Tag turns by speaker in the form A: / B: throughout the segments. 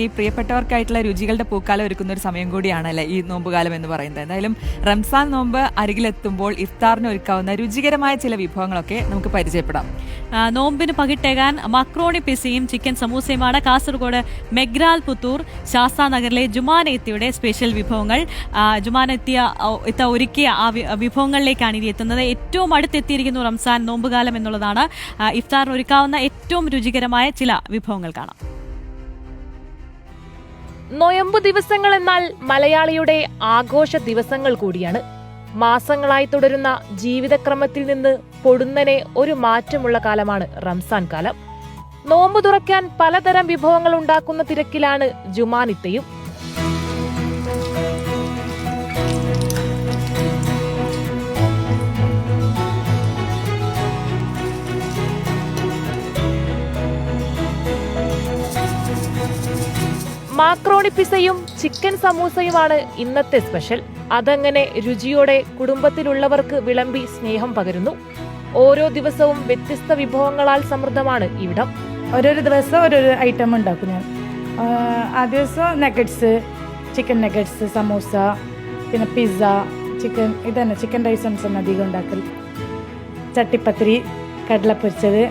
A: ഈ പ്രിയപ്പെട്ടവർക്കായിട്ടുള്ള രുചികളുടെ പൂക്കാലം ഒരുക്കുന്ന ഒരു സമയം കൂടിയാണല്ലേ ഈ നോമ്പുകാലം എന്ന് പറയുന്നത്. എന്തായാലും റംസാൻ നോമ്പ് അരികിലെത്തുമ്പോൾ ഇഫ്താറിന് ഒരുക്കാവുന്ന രുചികരമായ ചില വിഭവങ്ങളൊക്കെ നമുക്ക് പരിചയപ്പെടാം.
B: നോമ്പിന് പകിട്ടേകാൻ മക്രോണി പിസയും ചിക്കൻ സമൂസയുമാണ് കാസർഗോഡ് മെഗ്രാൽ പുത്തൂർ ശാസ്താനഗറിലെ ജുമാനെത്തിയുടെ സ്പെഷ്യൽ വിഭവങ്ങൾ. ജുമാനെത്തിയ ഒരുക്കിയ ആ വിഭവങ്ങളിലേക്കാണ് ഇനി എത്തുന്നത്. ഏറ്റവും അടുത്തെത്തിയിരിക്കുന്നു റംസാൻ നോമ്പുകാലം എന്നുള്ളതാണ്. ഇഫ്താറിന് ഒരുക്കാവുന്ന ഏറ്റവും രുചികരമായ ചില വിഭവങ്ങൾ കാണാം.
C: നൊയമ്പ് ദിവസങ്ങൾ എന്നാൽ മലയാളിയുടെ ആഘോഷ ദിവസങ്ങൾ കൂടിയാണ്. മാസങ്ങളായി തുടരുന്ന ജീവിതക്രമത്തിൽ നിന്ന് പൊടുന്നനെ ഒരു മാറ്റമുള്ള കാലമാണ് റംസാൻ കാലം. നോമ്പ് തുറക്കാൻ പലതരം വിഭവങ്ങൾ ഉണ്ടാക്കുന്ന തിരക്കിലാണ് ജുമാനിത്തയും. മാക്രോണി പിസയും ചിക്കൻ സമൂസയുമാണ് ഇന്നത്തെ സ്പെഷ്യൽ. അതങ്ങനെ രുചിയോടെ കുടുംബത്തിലുള്ളവർക്ക് വിളമ്പി സ്നേഹം പകരുന്നു. ഓരോ ദിവസവും വ്യത്യസ്ത വിഭവങ്ങളാൽ സമൃദ്ധമാണ് ഇവിടം.
D: ഓരോരോ ദിവസം ഓരോരോ ഐറ്റം ഉണ്ടാക്കും ഞാൻ. ആ ദിവസം നഗറ്റ്സ്, ചിക്കൻ നഗറ്റ്സ്, സമൂസ, പിന്നെ പിസ്സ, ചിക്കൻ ഇതന്നെ ചിക്കൻ ഐറ്റംസ് തന്നെ അധികം ഉണ്ടാക്കൽ. ചട്ടിപ്പത്തിരി, കടലപ്പൊരിച്ചത്,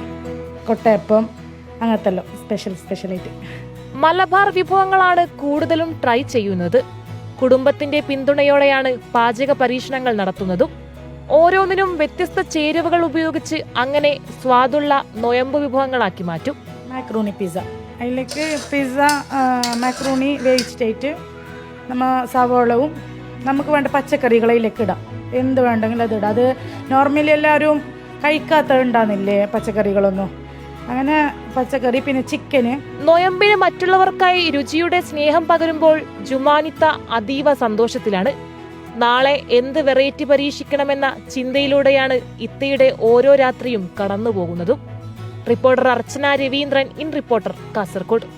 D: കൊട്ടയപ്പം, അങ്ങനത്തെ എല്ലാം സ്പെഷ്യലായിട്ട്.
C: മലബാർ വിഭവങ്ങളാണ് കൂടുതലും ട്രൈ ചെയ്യുന്നത്. കുടുംബത്തിന്റെ പിന്തുണയോടെയാണ് പാചക പരീക്ഷണങ്ങൾ നടത്തുന്നതും. ഓരോന്നിനും വ്യത്യസ്ത ചേരുവകൾ ഉപയോഗിച്ച് അങ്ങനെ സ്വാദുള്ള നൊയമ്പ് വിഭവങ്ങളാക്കി മാറ്റും.
D: മാക്രോണി പിസ്സ, അതിലേക്ക് പിസ്സ മാക്രോണി വേവിച്ചിട്ട് നമ്മ സവോളവും നമുക്ക് വേണ്ട പച്ചക്കറികളിലേക്ക് ഇടാം. എന്ത് വേണ്ടെങ്കിലും അത് ഇടാം. അത് നോർമലി എല്ലാവരും കഴിക്കാത്ത ഉണ്ടാകുന്നില്ലേ പച്ചക്കറികളൊന്നും. അങ്ങനെ പച്ചക്കറി, പിന്നെ ചിക്കന്.
C: നൊയമ്പിന് മറ്റുള്ളവർക്കായി രുചിയുടെ സ്നേഹം പകരുമ്പോൾ ജുമാനിത്ത അതീവ സന്തോഷത്തിലാണ്. നാളെ എന്ത് വെറൈറ്റി പരീക്ഷിക്കണമെന്ന ചിന്തയിലൂടെയാണ് ഇത്തയുടെ ഓരോ രാത്രിയും കടന്നുപോകുന്നതും. Reporter Archana Raveendran, in reporter, Kasaragod.